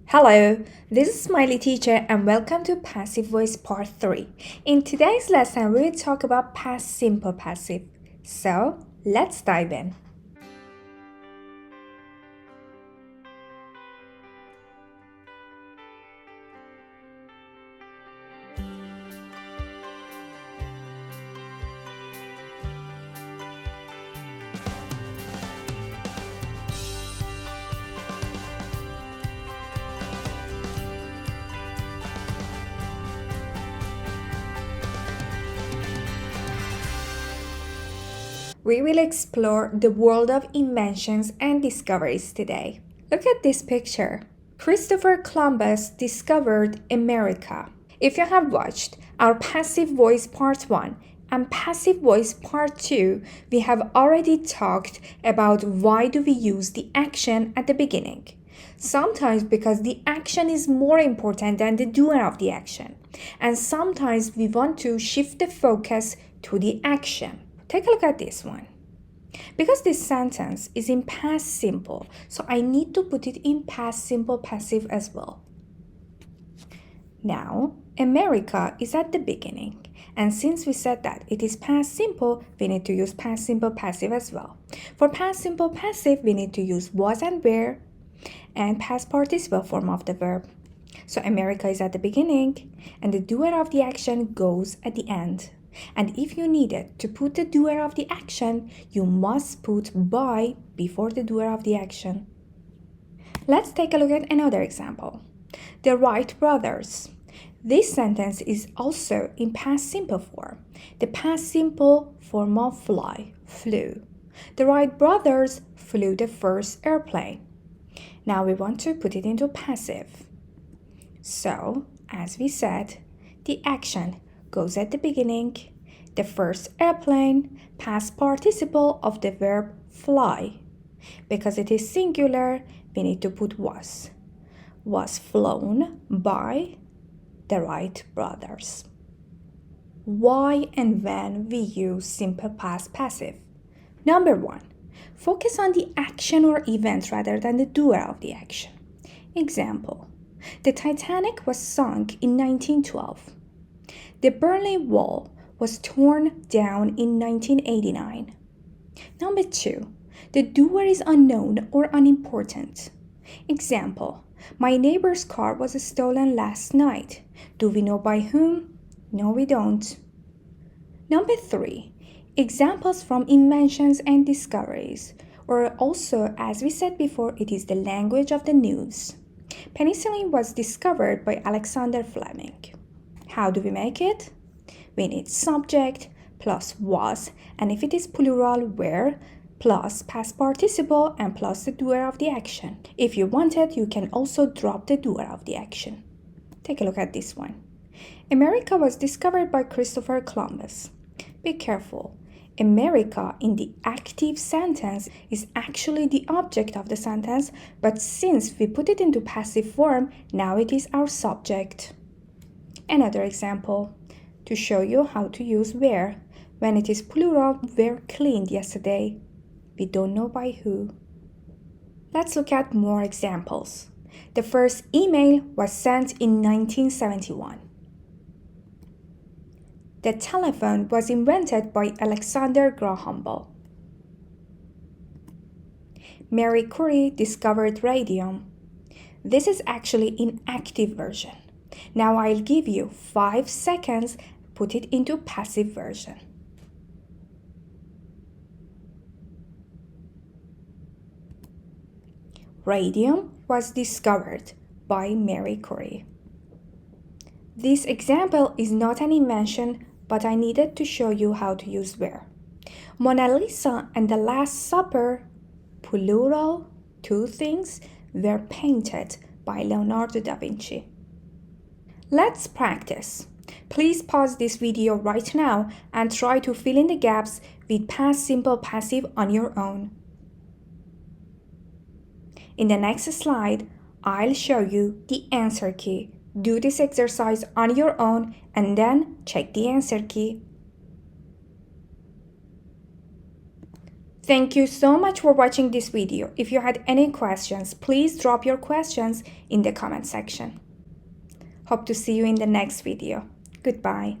Hello, this is Smiley Teacher and welcome to Passive Voice Part 3. In today's lesson, we will talk about past simple passive. So, let's dive in. We will explore the world of inventions and discoveries today. Look at this picture. Christopher Columbus discovered America. If you have watched our Passive Voice Part 1 and Passive Voice Part 2, we have already talked about why do we use the action at the beginning. Sometimes because the action is more important than the doer of the action. And sometimes we want to shift the focus to the action. Take a look at this one. Because this sentence is in past simple, so I need to put it in past simple passive as well. Now, America is at the beginning. And since we said that it is past simple, we need to use past simple passive as well. For past simple passive, we need to use was and were and past participle form of the verb. So America is at the beginning and the doer of the action goes at the end. And if you needed to put the doer of the action, you must put by before the doer of the action. Let's take a look at another example. The Wright brothers. This sentence is also in past simple form. The past simple form of fly, flew. The Wright brothers flew the first airplane. Now we want to put it into passive. So, as we said, the action goes at the beginning, the first airplane, past participle of the verb fly. Because it is singular, we need to put was. Was flown by the Wright brothers. Why and when we use simple past passive? Number 1. Focus on the action or event rather than the doer of the action. Example. The Titanic was sunk in 1912. The Berlin Wall was torn down in 1989. Number 2. The doer is unknown or unimportant. Example. My neighbor's car was stolen last night. Do we know by whom? No, we don't. Number 3. Examples from inventions and discoveries. Or also, as we said before, it is the language of the news. Penicillin was discovered by Alexander Fleming. How do we make it? We need subject plus was, and if it is plural, were, plus past participle and plus the doer of the action. If you want it, you can also drop the doer of the action. Take a look at this one. America was discovered by Christopher Columbus. Be careful. America in the active sentence is actually the object of the sentence, but since we put it into passive form, now it is our subject. Another example to show you how to use were. When it is plural, were cleaned yesterday. We don't know by who. Let's look at more examples. The first email was sent in 1971. The telephone was invented by Alexander Graham Bell. Marie Curie discovered radium. This is actually in active version. Now I'll give you 5 seconds, put it into passive version. Radium was discovered by Marie Curie. This example is not an invention, but I needed to show you how to use were. Mona Lisa and the Last Supper, plural, 2 things, were painted by Leonardo da Vinci. Let's practice. Please pause this video right now and try to fill in the gaps with past simple passive on your own. In the next slide, I'll show you the answer key. Do this exercise on your own and then check the answer key. Thank you so much for watching this video. If you had any questions, please drop your questions in the comment section. Hope to see you in the next video. Goodbye.